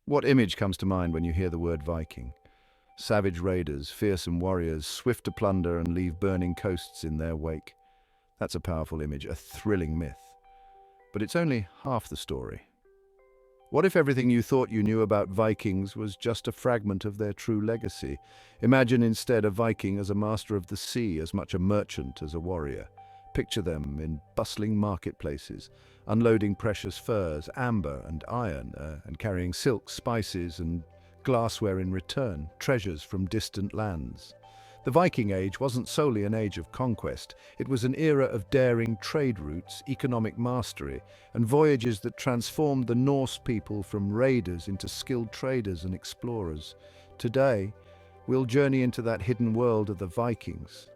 What image comes to mind when you hear the word Viking? Savage raiders, fearsome warriors, swift to plunder and leave burning coasts in their wake. That's a powerful image, a thrilling myth. But it's only half the story. What if everything you thought you knew about Vikings was just a fragment of their true legacy? Imagine instead a Viking as a master of the sea, as much a merchant as a warrior. Picture them in bustling marketplaces, unloading precious furs, amber and iron, and carrying silk, spices and glassware in return, treasures from distant lands. The Viking Age wasn't solely an age of conquest. It was an era of daring trade routes, economic mastery, and voyages that transformed the Norse people from raiders into skilled traders and explorers. Today, we'll journey into that hidden world of the Vikings.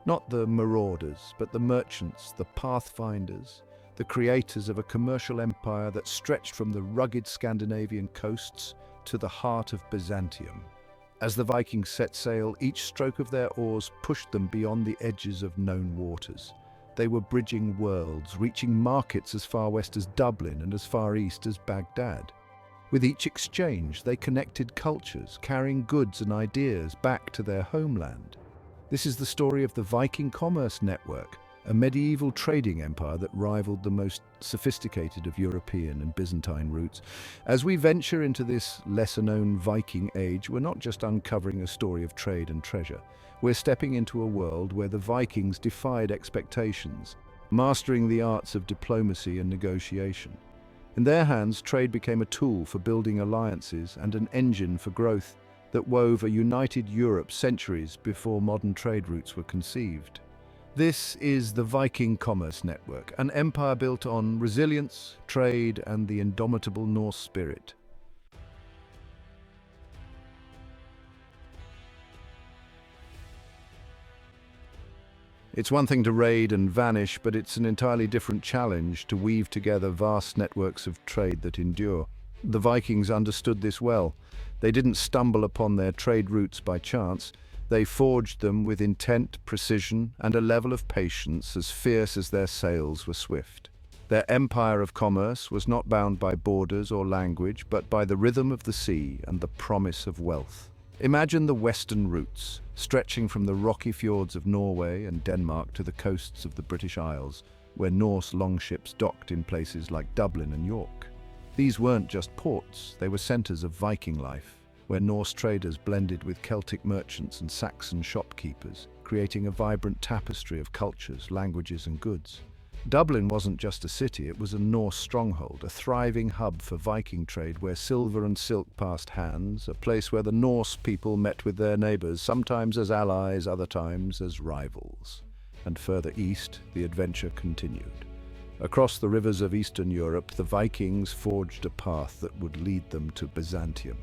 Not the marauders, but the merchants, the pathfinders, the creators of a commercial empire that stretched from the rugged Scandinavian coasts to the heart of Byzantium. As the Vikings set sail, each stroke of their oars pushed them beyond the edges of known waters. They were bridging worlds, reaching markets as far west as Dublin and as far east as Baghdad. With each exchange, they connected cultures, carrying goods and ideas back to their homeland. This is the story of the Viking commerce network, a medieval trading empire that rivaled the most sophisticated of European and Byzantine routes. As we venture into this lesser-known Viking age, we're not just uncovering a story of trade and treasure. We're stepping into a world where the Vikings defied expectations, mastering the arts of diplomacy and negotiation. In their hands, trade became a tool for building alliances and an engine for growth that wove a united Europe centuries before modern trade routes were conceived. This is the Viking Commerce Network, an empire built on resilience, trade, and the indomitable Norse spirit. It's one thing to raid and vanish, but it's an entirely different challenge to weave together vast networks of trade that endure. The Vikings understood this well. They didn't stumble upon their trade routes by chance. They forged them with intent, precision, and a level of patience as fierce as their sails were swift. Their empire of commerce was not bound by borders or language, but by the rhythm of the sea and the promise of wealth. Imagine the western routes, stretching from the rocky fjords of Norway and Denmark to the coasts of the British Isles, where Norse longships docked in places like Dublin and York. These weren't just ports, they were centers of Viking life, where Norse traders blended with Celtic merchants and Saxon shopkeepers, creating a vibrant tapestry of cultures, languages, and goods. Dublin wasn't just a city, it was a Norse stronghold, a thriving hub for Viking trade where silver and silk passed hands, a place where the Norse people met with their neighbors, sometimes as allies, other times as rivals. And further east, the adventure continued. Across the rivers of Eastern Europe, the Vikings forged a path that would lead them to Byzantium.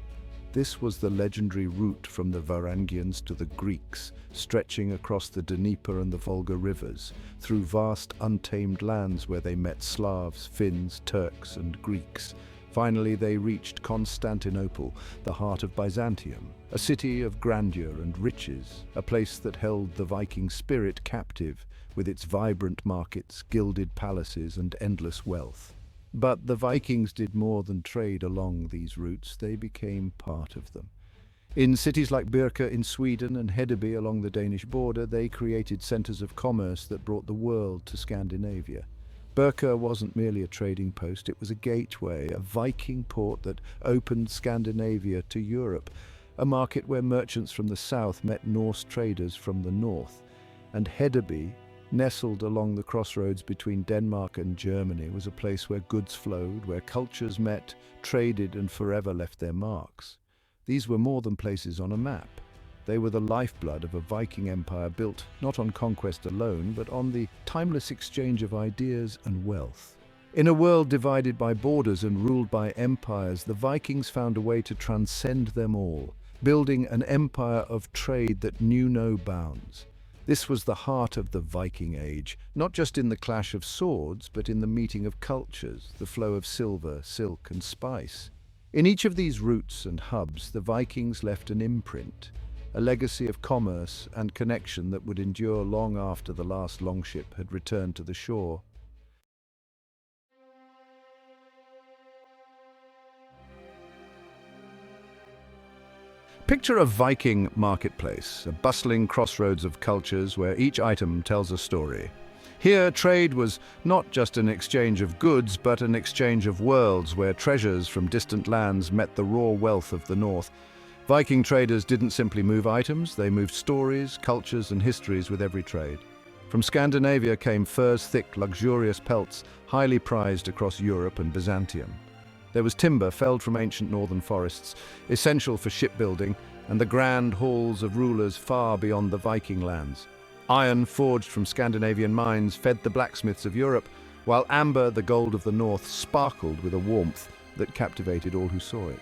This was the legendary route from the Varangians to the Greeks, stretching across the Dnieper and the Volga rivers, through vast untamed lands where they met Slavs, Finns, Turks, and Greeks. Finally, they reached Constantinople, the heart of Byzantium, a city of grandeur and riches, a place that held the Viking spirit captive, with its vibrant markets, gilded palaces, and endless wealth. But the Vikings did more than trade along these routes, they became part of them. In cities like Birka in Sweden and Hedeby along the Danish border, they created centers of commerce that brought the world to Scandinavia. Birka wasn't merely a trading post, it was a gateway, a Viking port that opened Scandinavia to Europe, a market where merchants from the south met Norse traders from the north. And Hedeby, nestled along the crossroads between Denmark and Germany, was a place where goods flowed, where cultures met, traded, and forever left their marks. These were more than places on a map. They were the lifeblood of a Viking empire built not on conquest alone, but on the timeless exchange of ideas and wealth. In a world divided by borders and ruled by empires, the Vikings found a way to transcend them all, building an empire of trade that knew no bounds. This was the heart of the Viking Age, not just in the clash of swords, but in the meeting of cultures, the flow of silver, silk, and spice. In each of these routes and hubs, the Vikings left an imprint, a legacy of commerce and connection that would endure long after the last longship had returned to the shore. Picture a Viking marketplace, a bustling crossroads of cultures where each item tells a story. Here, trade was not just an exchange of goods, but an exchange of worlds where treasures from distant lands met the raw wealth of the north. Viking traders didn't simply move items, they moved stories, cultures, and histories with every trade. From Scandinavia came furs thick, luxurious pelts, highly prized across Europe and Byzantium. There was timber felled from ancient northern forests, essential for shipbuilding, and the grand halls of rulers far beyond the Viking lands. Iron forged from Scandinavian mines fed the blacksmiths of Europe, while amber, the gold of the north, sparkled with a warmth that captivated all who saw it.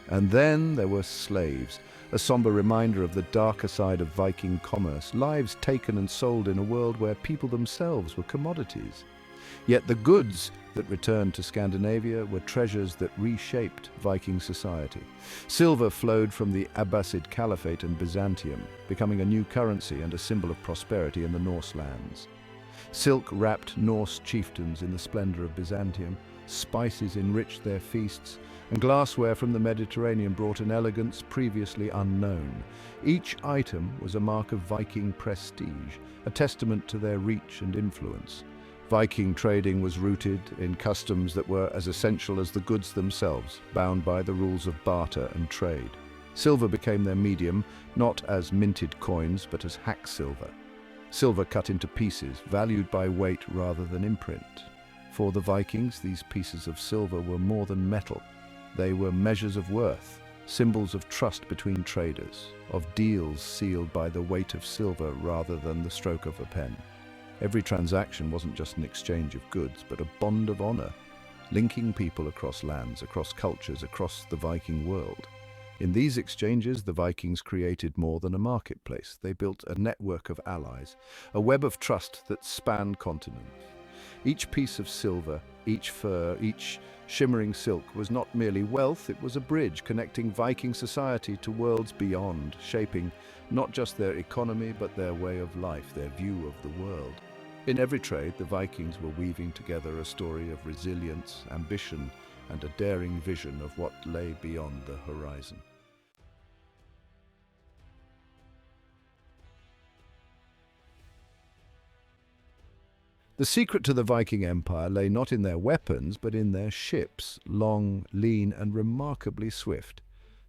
And then there were slaves, a somber reminder of the darker side of Viking commerce, lives taken and sold in a world where people themselves were commodities. Yet the goods that returned to Scandinavia were treasures that reshaped Viking society. Silver flowed from the Abbasid Caliphate and Byzantium, becoming a new currency and a symbol of prosperity in the Norse lands. Silk wrapped Norse chieftains in the splendor of Byzantium, spices enriched their feasts, and glassware from the Mediterranean brought an elegance previously unknown. Each item was a mark of Viking prestige, a testament to their reach and influence. Viking trading was rooted in customs that were as essential as the goods themselves, bound by the rules of barter and trade. Silver became their medium, not as minted coins, but as hack silver. Silver cut into pieces, valued by weight rather than imprint. For the Vikings, these pieces of silver were more than metal. They were measures of worth, symbols of trust between traders, of deals sealed by the weight of silver rather than the stroke of a pen. Every transaction wasn't just an exchange of goods, but a bond of honor, linking people across lands, across cultures, across the Viking world. In these exchanges, the Vikings created more than a marketplace. They built a network of allies, a web of trust that spanned continents. Each piece of silver, each fur, each shimmering silk was not merely wealth, it was a bridge connecting Viking society to worlds beyond, shaping not just their economy but their way of life, their view of the world. In every trade, the Vikings were weaving together a story of resilience, ambition, and a daring vision of what lay beyond the horizon. The secret to the Viking Empire lay not in their weapons, but in their ships, long, lean, and remarkably swift.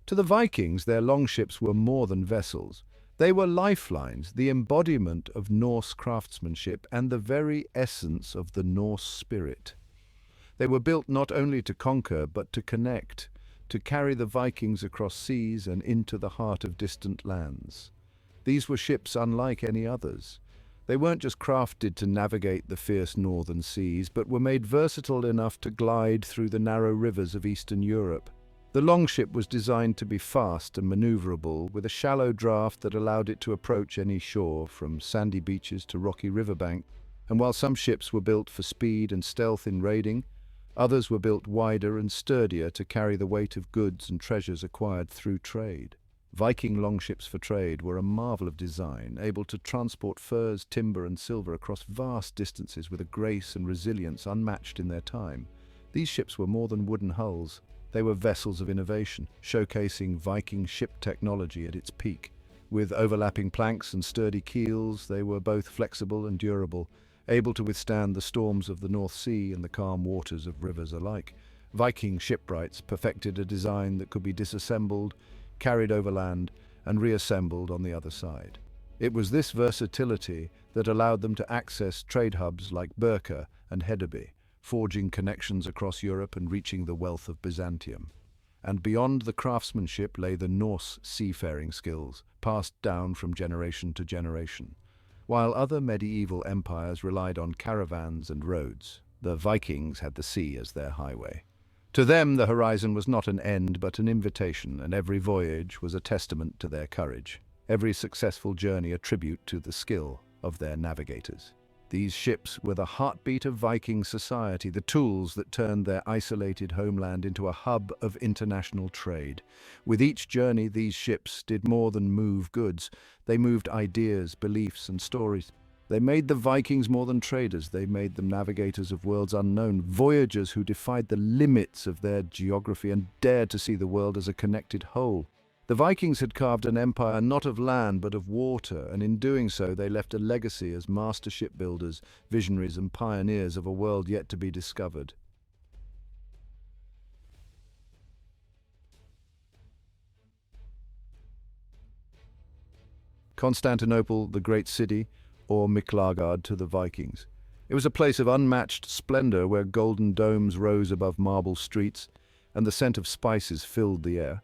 To the Vikings, their longships were more than vessels. They were lifelines, the embodiment of Norse craftsmanship and the very essence of the Norse spirit. They were built not only to conquer, but to connect, to carry the Vikings across seas and into the heart of distant lands. These were ships unlike any others. They weren't just crafted to navigate the fierce northern seas, but were made versatile enough to glide through the narrow rivers of Eastern Europe. The longship was designed to be fast and maneuverable, with a shallow draft that allowed it to approach any shore, from sandy beaches to rocky riverbank. And while some ships were built for speed and stealth in raiding, others were built wider and sturdier to carry the weight of goods and treasures acquired through trade. Viking longships for trade were a marvel of design, able to transport furs, timber, and silver across vast distances with a grace and resilience unmatched in their time. These ships were more than wooden hulls. They were vessels of innovation, showcasing Viking ship technology at its peak. With overlapping planks and sturdy keels, they were both flexible and durable, able to withstand the storms of the North Sea and the calm waters of rivers alike. Viking shipwrights perfected a design that could be disassembled, carried overland, and reassembled on the other side. It was this versatility that allowed them to access trade hubs like Birka and Hedeby, forging connections across Europe and reaching the wealth of Byzantium. And beyond the craftsmanship lay the Norse seafaring skills, passed down from generation to generation. While other medieval empires relied on caravans and roads, the Vikings had the sea as their highway. To them, the horizon was not an end but an invitation, and every voyage was a testament to their courage. Every successful journey a tribute to the skill of their navigators. These ships were the heartbeat of Viking society, the tools that turned their isolated homeland into a hub of international trade. With each journey, these ships did more than move goods. They moved ideas, beliefs, and stories. They made the Vikings more than traders. They made them navigators of worlds unknown, voyagers who defied the limits of their geography and dared to see the world as a connected whole. The Vikings had carved an empire not of land but of water, and in doing so they left a legacy as master shipbuilders, visionaries and pioneers of a world yet to be discovered. Constantinople, the great city, or Miklagard to the Vikings. It was a place of unmatched splendor where golden domes rose above marble streets, and the scent of spices filled the air.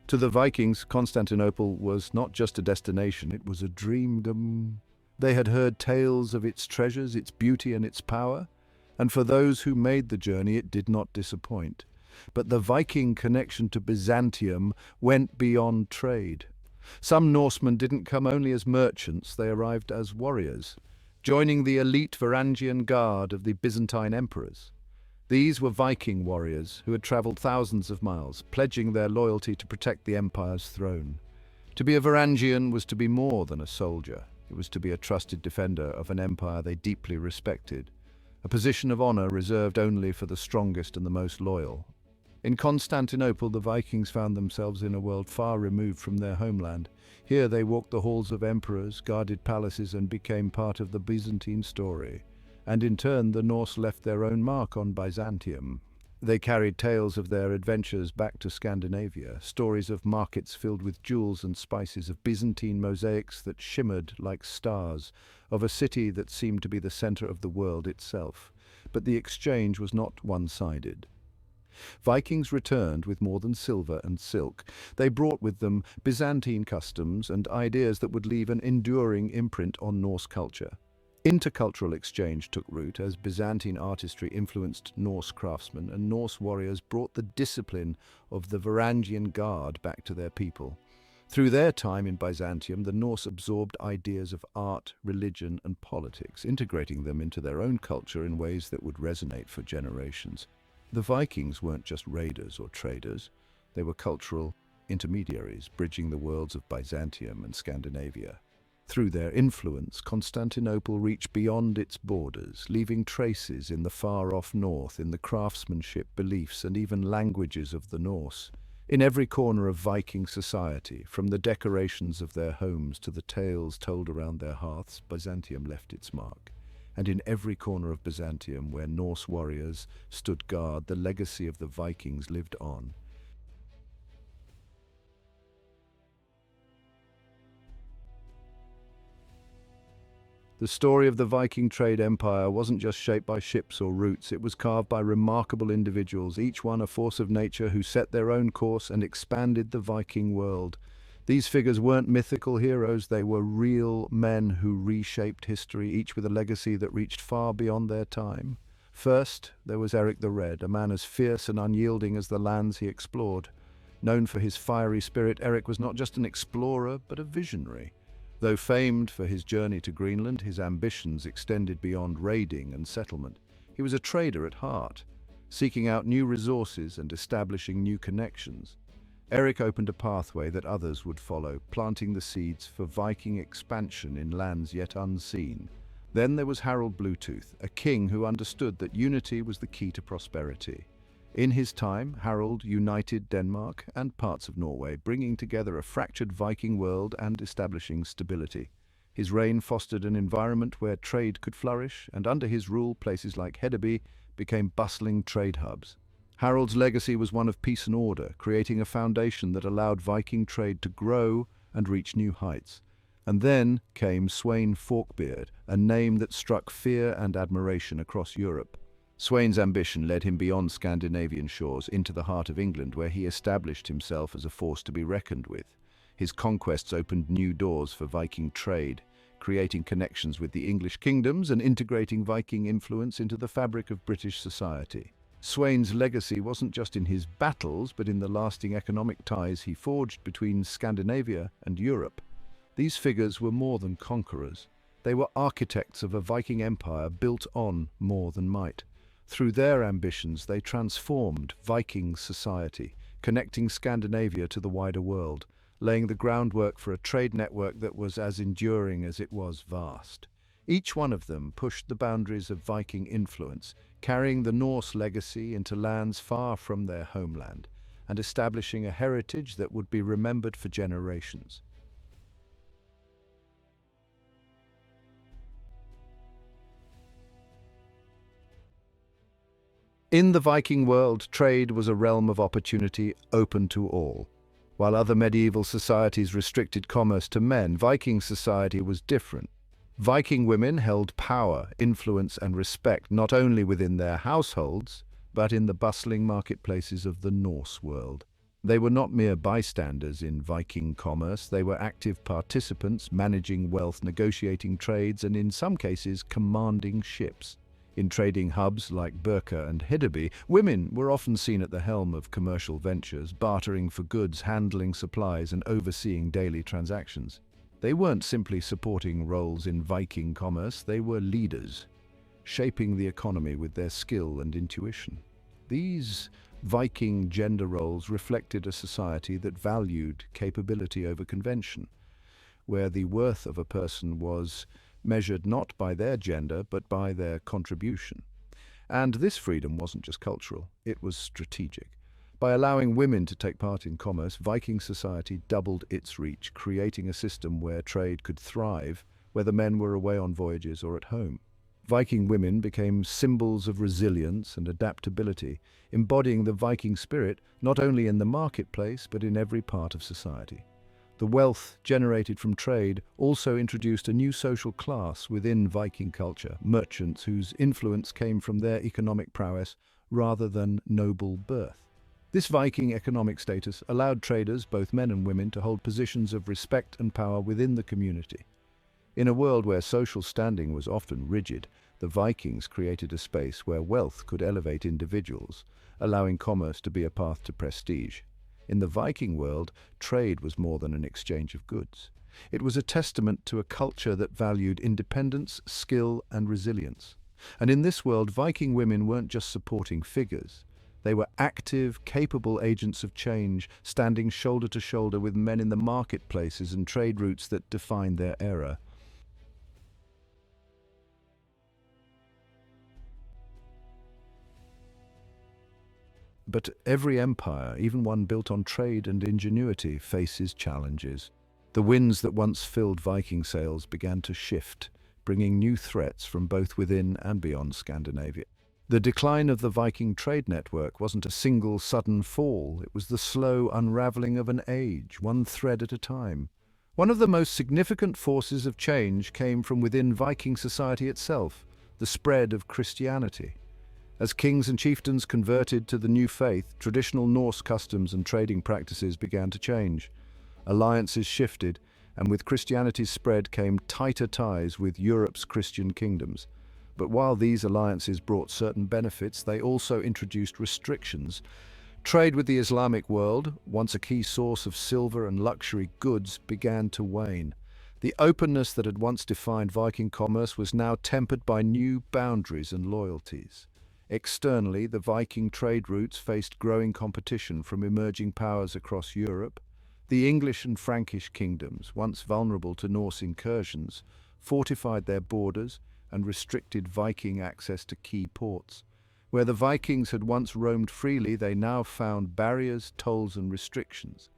To the Vikings, Constantinople was not just a destination, it was a dream. They had heard tales of its treasures, its beauty and its power, and for those who made the journey it did not disappoint. But the Viking connection to Byzantium went beyond trade. Some Norsemen didn't come only as merchants, they arrived as warriors, joining the elite Varangian guard of the Byzantine emperors. These were Viking warriors who had travelled thousands of miles, pledging their loyalty to protect the empire's throne. To be a Varangian was to be more than a soldier. It was to be a trusted defender of an empire they deeply respected, a position of honour reserved only for the strongest and the most loyal. In Constantinople, the Vikings found themselves in a world far removed from their homeland. Here they walked the halls of emperors, guarded palaces, and became part of the Byzantine story. And in turn, the Norse left their own mark on Byzantium. They carried tales of their adventures back to Scandinavia, stories of markets filled with jewels and spices, of Byzantine mosaics that shimmered like stars, of a city that seemed to be the center of the world itself. But the exchange was not one-sided. Vikings returned with more than silver and silk. They brought with them Byzantine customs and ideas that would leave an enduring imprint on Norse culture. Intercultural exchange took root as Byzantine artistry influenced Norse craftsmen, and Norse warriors brought the discipline of the Varangian guard back to their people. Through their time in Byzantium, the Norse absorbed ideas of art, religion, and politics, integrating them into their own culture in ways that would resonate for generations. The Vikings weren't just raiders or traders, they were cultural intermediaries, bridging the worlds of Byzantium and Scandinavia. Through their influence, Constantinople reached beyond its borders, leaving traces in the far-off north in the craftsmanship, beliefs, and even languages of the Norse. In every corner of Viking society, from the decorations of their homes to the tales told around their hearths, Byzantium left its mark. And in every corner of Byzantium where Norse warriors stood guard, the legacy of the Vikings lived on. The story of the Viking trade empire wasn't just shaped by ships or routes, it was carved by remarkable individuals, each one a force of nature who set their own course and expanded the Viking world. These figures weren't mythical heroes, they were real men who reshaped history, each with a legacy that reached far beyond their time. First, there was Eric the Red, a man as fierce and unyielding as the lands he explored. Known for his fiery spirit, Eric was not just an explorer, but a visionary. Though famed for his journey to Greenland, his ambitions extended beyond raiding and settlement. He was a trader at heart, seeking out new resources and establishing new connections. Eric opened a pathway that others would follow, planting the seeds for Viking expansion in lands yet unseen. Then there was Harald Bluetooth, a king who understood that unity was the key to prosperity. In his time, Harald united Denmark and parts of Norway, bringing together a fractured Viking world and establishing stability. His reign fostered an environment where trade could flourish, and under his rule, places like Hedeby became bustling trade hubs. Harald's legacy was one of peace and order, creating a foundation that allowed Viking trade to grow and reach new heights. And then came Sweyn Forkbeard, a name that struck fear and admiration across Europe. Sweyn's ambition led him beyond Scandinavian shores into the heart of England, where he established himself as a force to be reckoned with. His conquests opened new doors for Viking trade, creating connections with the English kingdoms and integrating Viking influence into the fabric of British society. Sweyn's legacy wasn't just in his battles, but in the lasting economic ties he forged between Scandinavia and Europe. These figures were more than conquerors. They were architects of a Viking empire built on more than might. Through their ambitions, they transformed Viking society, connecting Scandinavia to the wider world, laying the groundwork for a trade network that was as enduring as it was vast. Each one of them pushed the boundaries of Viking influence, carrying the Norse legacy into lands far from their homeland. and establishing a heritage that would be remembered for generations. In the Viking world, trade was a realm of opportunity open to all. While other medieval societies restricted commerce to men, Viking society was different. Viking women held power, influence, and respect not only within their households, but in the bustling marketplaces of the Norse world. They were not mere bystanders in Viking commerce, they were active participants, managing wealth, negotiating trades, and in some cases commanding ships. In trading hubs like Birka and Hiddeby, women were often seen at the helm of commercial ventures, bartering for goods, handling supplies, and overseeing daily transactions. They weren't simply supporting roles in Viking commerce, they were leaders, shaping the economy with their skill and intuition. These Viking gender roles reflected a society that valued capability over convention, where the worth of a person was measured not by their gender but by their contribution. And this freedom wasn't just cultural, it was strategic. By allowing women to take part in commerce, Viking society doubled its reach, creating a system where trade could thrive, whether men were away on voyages or at home. Viking women became symbols of resilience and adaptability, embodying the Viking spirit not only in the marketplace but in every part of society. The wealth generated from trade also introduced a new social class within Viking culture, merchants whose influence came from their economic prowess rather than noble birth. This Viking economic status allowed traders, both men and women, to hold positions of respect and power within the community. In a world where social standing was often rigid, the Vikings created a space where wealth could elevate individuals, allowing commerce to be a path to prestige. In the Viking world, trade was more than an exchange of goods. It was a testament to a culture that valued independence, skill, and resilience. And in this world, Viking women weren't just supporting figures. They were active, capable agents of change, standing shoulder to shoulder with men in the marketplaces and trade routes that defined their era. But every empire, even one built on trade and ingenuity, faces challenges. The winds that once filled Viking sails began to shift, bringing new threats from both within and beyond Scandinavia. The decline of the Viking trade network wasn't a single sudden fall, it was the slow unraveling of an age, one thread at a time. One of the most significant forces of change came from within Viking society itself, the spread of Christianity. As kings and chieftains converted to the new faith, traditional Norse customs and trading practices began to change. Alliances shifted, and with Christianity's spread came tighter ties with Europe's Christian kingdoms. But while these alliances brought certain benefits, they also introduced restrictions. Trade with the Islamic world, once a key source of silver and luxury goods, began to wane. The openness that had once defined Viking commerce was now tempered by new boundaries and loyalties. Externally, the Viking trade routes faced growing competition from emerging powers across Europe. The English and Frankish kingdoms, once vulnerable to Norse incursions, fortified their borders and restricted Viking access to key ports. Where the Vikings had once roamed freely, they now found barriers, tolls, and restrictions.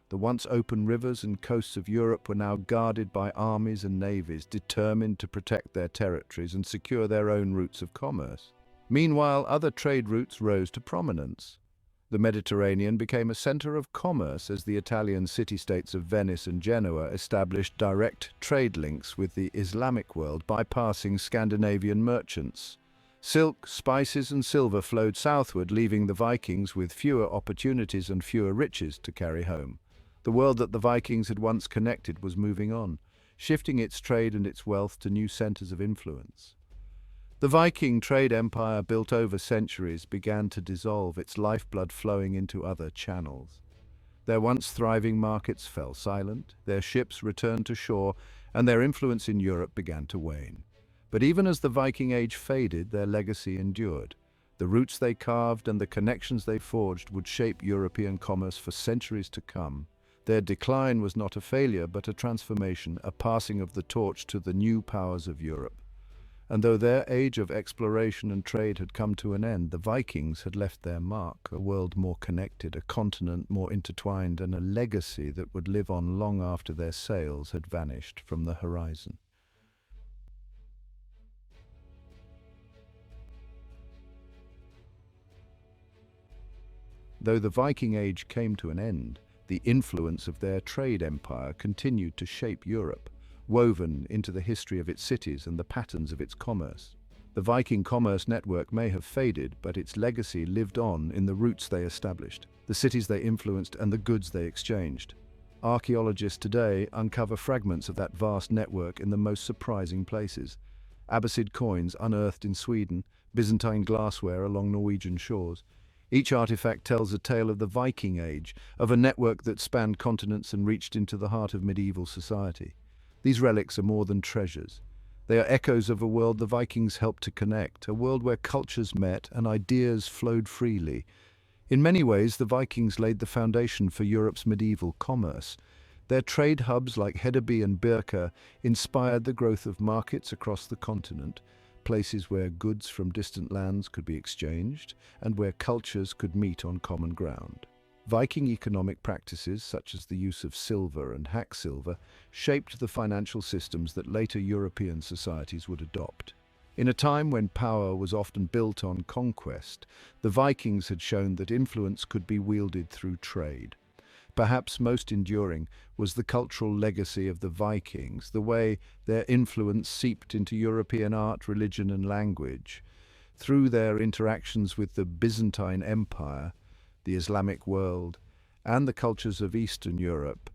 The once open rivers and coasts of Europe were now guarded by armies and navies determined to protect their territories and secure their own routes of commerce. Meanwhile, other trade routes rose to prominence. The Mediterranean became a center of commerce as the Italian city-states of Venice and Genoa established direct trade links with the Islamic world, bypassing Scandinavian merchants. Silk, spices, and silver flowed southward, leaving the Vikings with fewer opportunities and fewer riches to carry home. The world that the Vikings had once connected was moving on, shifting its trade and its wealth to new centers of influence. The Viking trade empire, built over centuries, began to dissolve, its lifeblood flowing into other channels. Their once thriving markets fell silent, their ships returned to shore, and their influence in Europe began to wane. But even as the Viking Age faded, their legacy endured. The routes they carved and the connections they forged would shape European commerce for centuries to come. Their decline was not a failure, but a transformation, a passing of the torch to the new powers of Europe. And though their age of exploration and trade had come to an end, the Vikings had left their mark, a world more connected, a continent more intertwined, and a legacy that would live on long after their sails had vanished from the horizon. Though the Viking Age came to an end, the influence of their trade empire continued to shape Europe, woven into the history of its cities and the patterns of its commerce. The Viking commerce network may have faded, but its legacy lived on in the routes they established, the cities they influenced, and the goods they exchanged. Archaeologists today uncover fragments of that vast network in the most surprising places. Abbasid coins unearthed in Sweden, Byzantine glassware along Norwegian shores. Each artifact tells a tale of the Viking Age, of a network that spanned continents and reached into the heart of medieval society. These relics are more than treasures. They are echoes of a world the Vikings helped to connect, a world where cultures met and ideas flowed freely. In many ways, the Vikings laid the foundation for Europe's medieval commerce. Their trade hubs like Hedeby and Birka inspired the growth of markets across the continent, places where goods from distant lands could be exchanged and where cultures could meet on common ground. Viking economic practices, such as the use of silver and hack silver, shaped the financial systems that later European societies would adopt. In a time when power was often built on conquest, the Vikings had shown that influence could be wielded through trade. Perhaps most enduring was the cultural legacy of the Vikings, the way their influence seeped into European art, religion, and language. Through their interactions with the Byzantine Empire, the Islamic world, and the cultures of Eastern Europe,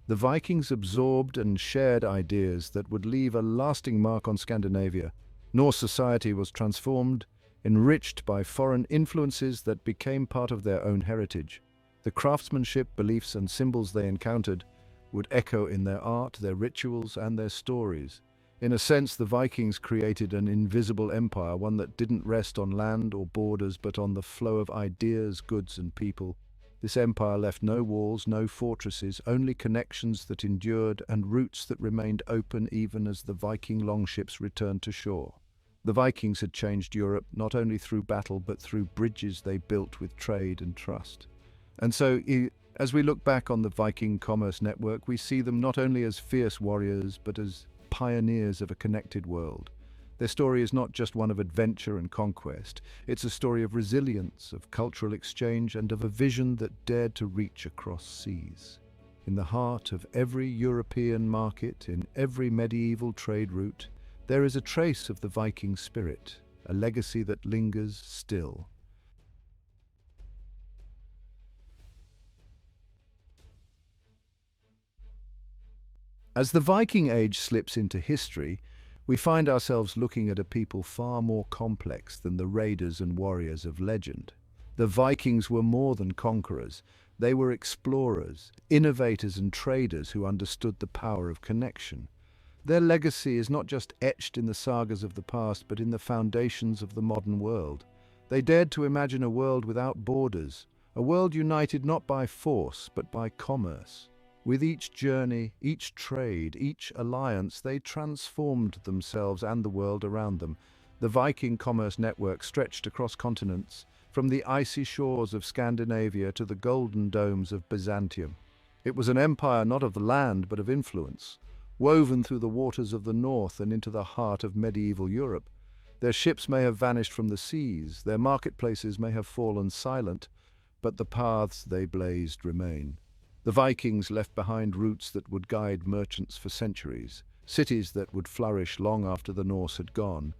the Vikings absorbed and shared ideas that would leave a lasting mark on Scandinavia. Norse society was transformed, enriched by foreign influences that became part of their own heritage. The craftsmanship, beliefs, and symbols they encountered would echo in their art, their rituals, and their stories. In a sense, the Vikings created an invisible empire, one that didn't rest on land or borders, but on the flow of ideas, goods, and people. This empire left no walls, no fortresses, only connections that endured and routes that remained open even as the Viking longships returned to shore. The Vikings had changed Europe not only through battle, but through bridges they built with trade and trust. And so, as we look back on the Viking commerce network, we see them not only as fierce warriors, but as pioneers of a connected world. Their story is not just one of adventure and conquest. It's a story of resilience, of cultural exchange, and of a vision that dared to reach across seas. In the heart of every European market, in every medieval trade route, there is a trace of the Viking spirit, a legacy that lingers still. As the Viking Age slips into history, we find ourselves looking at a people far more complex than the raiders and warriors of legend. The Vikings were more than conquerors. They were explorers, innovators, and traders who understood the power of connection. Their legacy is not just etched in the sagas of the past, but in the foundations of the modern world. They dared to imagine a world without borders, a world united not by force, but by commerce. With each journey, each trade, each alliance, they transformed themselves and the world around them. The Viking commerce network stretched across continents, from the icy shores of Scandinavia to the golden domes of Byzantium. It was an empire not of the land, but of influence, woven through the waters of the north and into the heart of medieval Europe. Their ships may have vanished from the seas, their marketplaces may have fallen silent, but the paths they blazed remain. The Vikings left behind routes that would guide merchants for centuries, cities that would flourish long after the Norse had gone,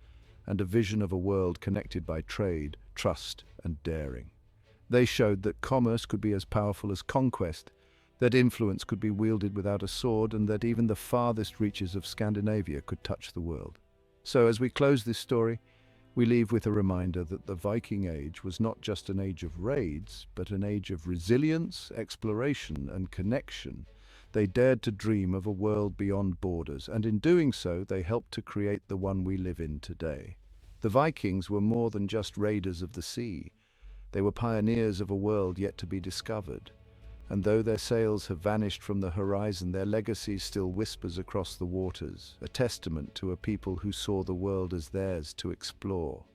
and a vision of a world connected by trade, trust, and daring. They showed that commerce could be as powerful as conquest, that influence could be wielded without a sword, and that even the farthest reaches of Scandinavia could touch the world. So as we close this story, we leave with a reminder that the Viking Age was not just an age of raids, but an age of resilience, exploration, and connection. They dared to dream of a world beyond borders, and in doing so, they helped to create the one we live in today. The Vikings were more than just raiders of the sea. They were pioneers of a world yet to be discovered. And though their sails have vanished from the horizon, their legacy still whispers across the waters, a testament to a people who saw the world as theirs to explore.